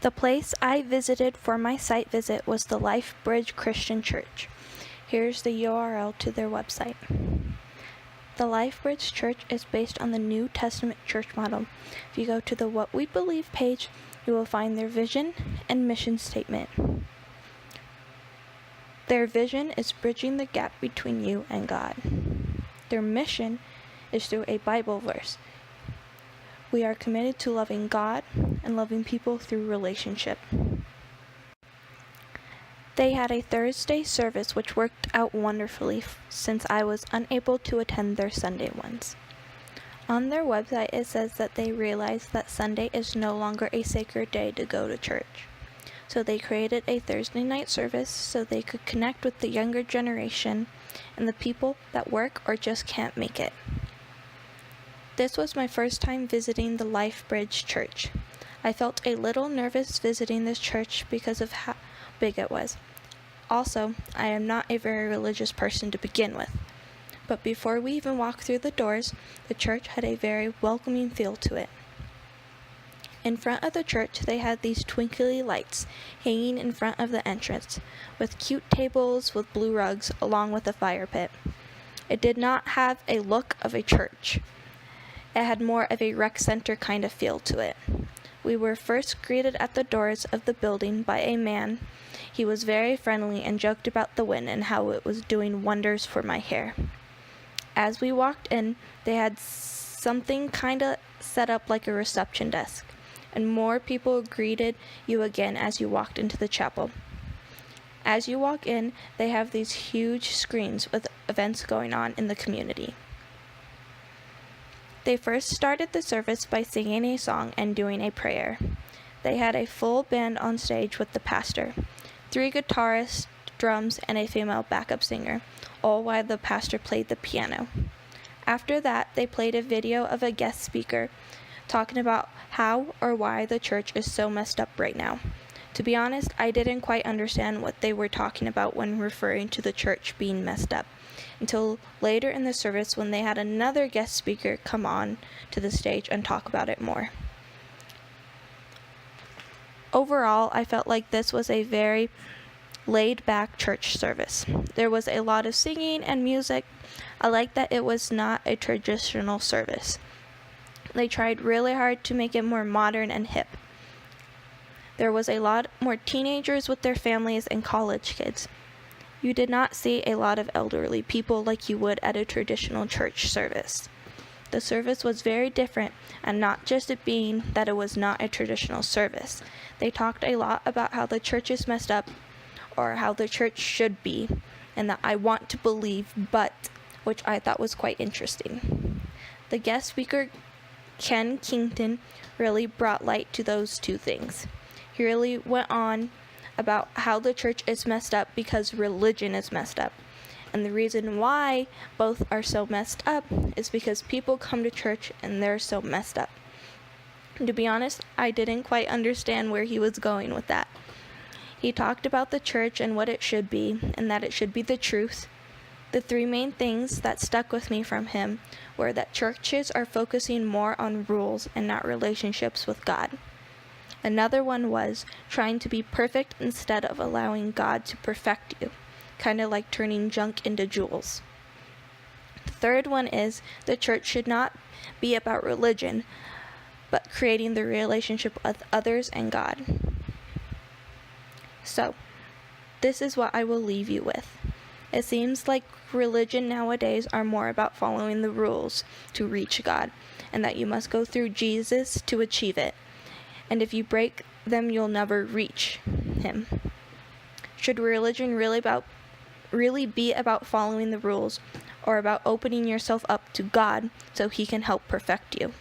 The place I visited for my site visit was the LifeBridge Christian Church. Here's the URL to their website. The LifeBridge Church is based on the New Testament church model. If you go to the What We Believe page, you will find their vision and mission statement. Their vision is bridging the gap between you and God. Their mission is through a Bible verse. We are committed to loving God and loving people through relationship. They had a Thursday service which worked out wonderfully since I was unable to attend their Sunday ones. On their website it says that they realized that Sunday is no longer a sacred day to go to church. So they created a Thursday night service so they could connect with the younger generation and the people that work or just can't make it. This was my first time visiting the LifeBridge Church. I felt a little nervous visiting this church because of how big it was. Also, I am not a very religious person to begin with. But before we even walked through the doors, the church had a very welcoming feel to it. In front of the church, they had these twinkly lights hanging in front of the entrance, with cute tables with blue rugs along with a fire pit. It did not have a look of a church. It had more of a rec center kind of feel to it. We were first greeted at the doors of the building by a man. He was very friendly and joked about the wind and how it was doing wonders for my hair. As we walked in, they had something kind of set up like a reception desk, and more people greeted you again as you walked into the chapel. As you walk in, they have these huge screens with events going on in the community. They first started the service by singing a song and doing a prayer. They had a full band on stage with the pastor, 3 guitarists, drums, and a female backup singer, all while the pastor played the piano. After that, they played a video of a guest speaker talking about how or why the church is so messed up right now. To be honest, I didn't quite understand what they were talking about when referring to the church being messed up, until later in the service when they had another guest speaker come on to the stage and talk about it more. Overall, I felt like this was a very laid-back church service. There was a lot of singing and music. I liked that it was not a traditional service. They tried really hard to make it more modern and hip. There was a lot more teenagers with their families and college kids. You did not see a lot of elderly people like you would at a traditional church service. The service was very different, and not just it being that it was not a traditional service. They talked a lot about how the church is messed up, or how the church should be, and that I want to believe, but, which I thought was quite interesting. The guest speaker, Ken Kington, really brought light to those two things. He really went on about how the church is messed up because religion is messed up. And the reason why both are so messed up is because people come to church and they're so messed up. To be honest, I didn't quite understand where he was going with that. He talked about the church and what it should be, and that it should be the truth. The 3 main things that stuck with me from him were that churches are focusing more on rules and not relationships with God. Another one was trying to be perfect instead of allowing God to perfect you, kind of like turning junk into jewels. The third one is the church should not be about religion, but creating the relationship with others and God. So, this is what I will leave you with. It seems like religion nowadays are more about following the rules to reach God, and that you must go through Jesus to achieve it. And if you break them, you'll never reach Him. Should religion really be about following the rules, or about opening yourself up to God so He can help perfect you?